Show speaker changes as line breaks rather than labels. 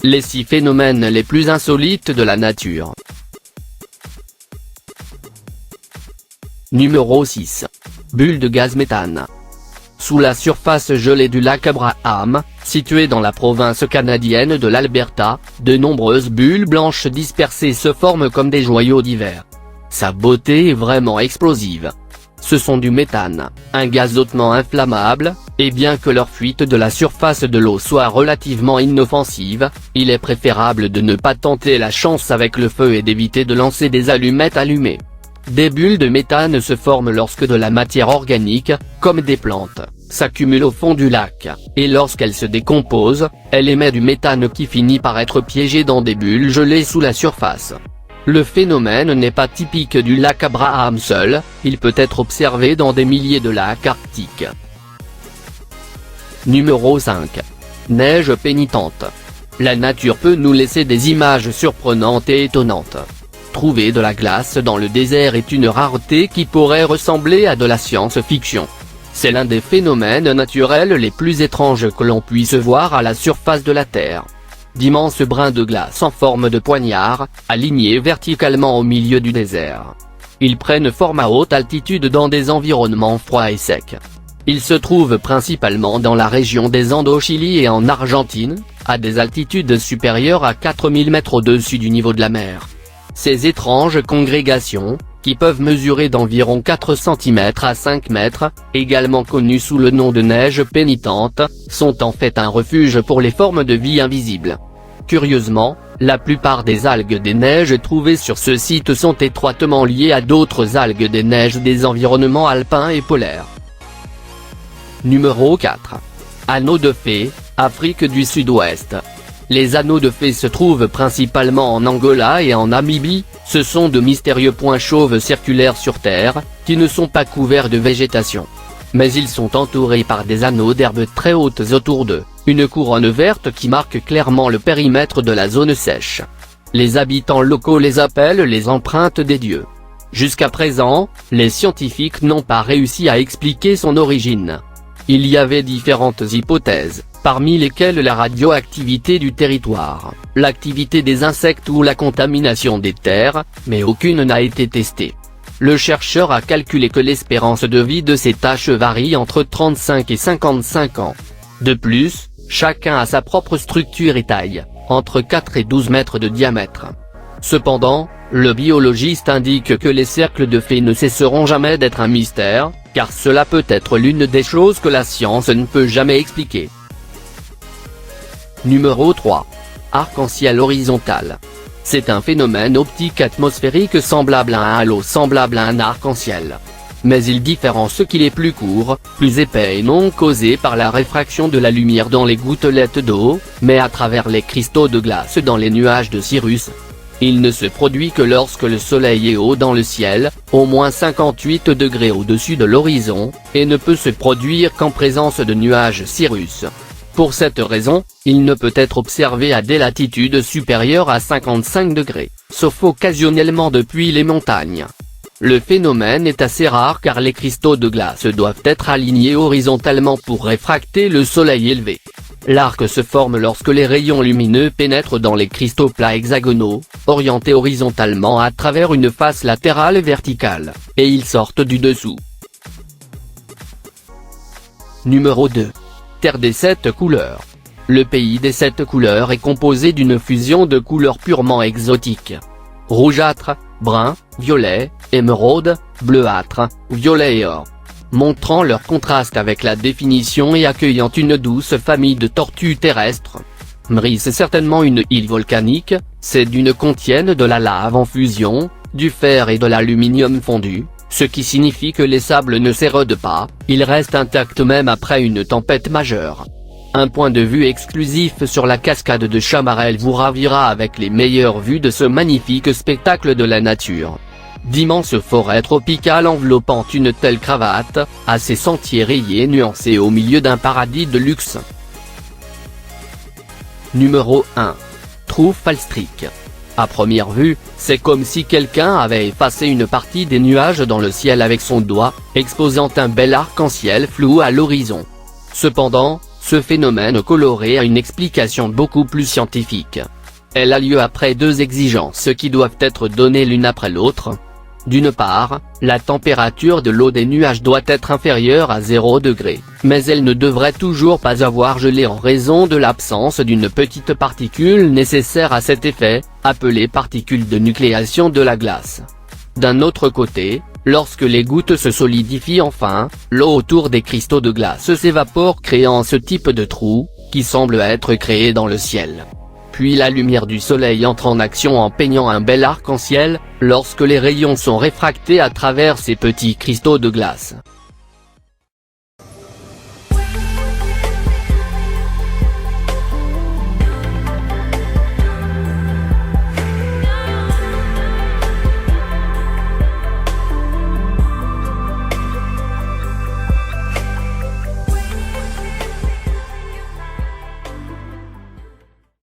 Les 6 phénomènes les plus insolites de la nature. Numéro 6. Bulle de gaz méthane. Sous la surface gelée du lac Abraham, situé dans la province canadienne de l'Alberta, de nombreuses bulles blanches dispersées se forment comme des joyaux d'hiver. Sa beauté est vraiment explosive. Ce sont du méthane, un gaz hautement inflammable, et bien que leur fuite de la surface de l'eau soit relativement inoffensive, il est préférable de ne pas tenter la chance avec le feu et d'éviter de lancer des allumettes allumées. Des bulles de méthane se forment lorsque de la matière organique, comme des plantes, s'accumule au fond du lac, et lorsqu'elle se décompose, elle émet du méthane qui finit par être piégé dans des bulles gelées sous la surface. Le phénomène n'est pas typique du lac Abraham seul, il peut être observé dans des milliers de lacs arctiques. Numéro 5. Neige pénitente. La nature peut nous laisser des images surprenantes et étonnantes. Trouver de la glace dans le désert est une rareté qui pourrait ressembler à de la science-fiction. C'est l'un des phénomènes naturels les plus étranges que l'on puisse voir à la surface de la Terre. D'immenses brins de glace en forme de poignard, alignés verticalement au milieu du désert. Ils prennent forme à haute altitude dans des environnements froids et secs. Ils se trouvent principalement dans la région des Andes au Chili et en Argentine, à des altitudes supérieures à 4000 mètres au-dessus du niveau de la mer. Ces étranges congrégations, qui peuvent mesurer d'environ 4 cm à 5 mètres, également connues sous le nom de neige pénitente, sont en fait un refuge pour les formes de vie invisibles. Curieusement, la plupart des algues des neiges trouvées sur ce site sont étroitement liées à d'autres algues des neiges des environnements alpins et polaires. Numéro 4. Anneaux de fée, Afrique du Sud-Ouest. Les anneaux de fée se trouvent principalement en Angola et en Namibie, ce sont de mystérieux points chauves circulaires sur Terre, qui ne sont pas couverts de végétation. Mais ils sont entourés par des anneaux d'herbes très hautes autour d'eux, une couronne verte qui marque clairement le périmètre de la zone sèche. Les habitants locaux les appellent les empreintes des dieux. Jusqu'à présent, les scientifiques n'ont pas réussi à expliquer son origine. Il y avait différentes hypothèses, parmi lesquelles la radioactivité du territoire, l'activité des insectes ou la contamination des terres, mais aucune n'a été testée. Le chercheur a calculé que l'espérance de vie de ces taches varie entre 35 et 55 ans. De plus, chacun a sa propre structure et taille, entre 4 et 12 mètres de diamètre. Cependant, le biologiste indique que les cercles de fées ne cesseront jamais d'être un mystère, car cela peut être l'une des choses que la science ne peut jamais expliquer. Numéro 3. Arc-en-ciel horizontal. C'est un phénomène optique atmosphérique semblable à un halo semblable à un arc-en-ciel. Mais il diffère en ce qu'il est plus court, plus épais et non causé par la réfraction de la lumière dans les gouttelettes d'eau, mais à travers les cristaux de glace dans les nuages de cirrus. Il ne se produit que lorsque le soleil est haut dans le ciel, au moins 58 degrés au-dessus de l'horizon, et ne peut se produire qu'en présence de nuages cirrus. Pour cette raison, il ne peut être observé à des latitudes supérieures à 55 degrés, sauf occasionnellement depuis les montagnes. Le phénomène est assez rare car les cristaux de glace doivent être alignés horizontalement pour réfracter le soleil élevé. L'arc se forme lorsque les rayons lumineux pénètrent dans les cristaux plats hexagonaux, orientés horizontalement à travers une face latérale verticale, et ils sortent du dessous. Numéro 2. Terre des 7 couleurs. Le pays des 7 couleurs est composé d'une fusion de couleurs purement exotiques. Rougeâtre, brun, violet, émeraude, bleuâtre, violet et or. Montrant leur contraste avec la définition et accueillant une douce famille de tortues terrestres. Mrice est certainement une île volcanique, ces dunes contiennent de la lave en fusion, du fer et de l'aluminium fondu, ce qui signifie que les sables ne s'érodent pas, ils restent intacts même après une tempête majeure. Un point de vue exclusif sur la cascade de Chamarel vous ravira avec les meilleures vues de ce magnifique spectacle de la nature. D'immenses forêts tropicales enveloppant une telle cravate, à ses sentiers rayés nuancés au milieu d'un paradis de luxe. Numéro 1. Trou Fallstreak. À première vue, c'est comme si quelqu'un avait effacé une partie des nuages dans le ciel avec son doigt, exposant un bel arc-en-ciel flou à l'horizon. Cependant, Ce phénomène coloré a une explication beaucoup plus scientifique. Elle a lieu après deux exigences qui doivent être données l'une après l'autre. D'une part, la température de l'eau des nuages doit être inférieure à 0 degré, mais elle ne devrait toujours pas avoir gelé en raison de l'absence d'une petite particule nécessaire à cet effet, appelée particule de nucléation de la glace. D'un autre côté, lorsque les gouttes se solidifient enfin, l'eau autour des cristaux de glace s'évapore créant ce type de trou, qui semble être créé dans le ciel. Puis la lumière du soleil entre en action en peignant un bel arc-en-ciel, lorsque les rayons sont réfractés à travers ces petits cristaux de glace.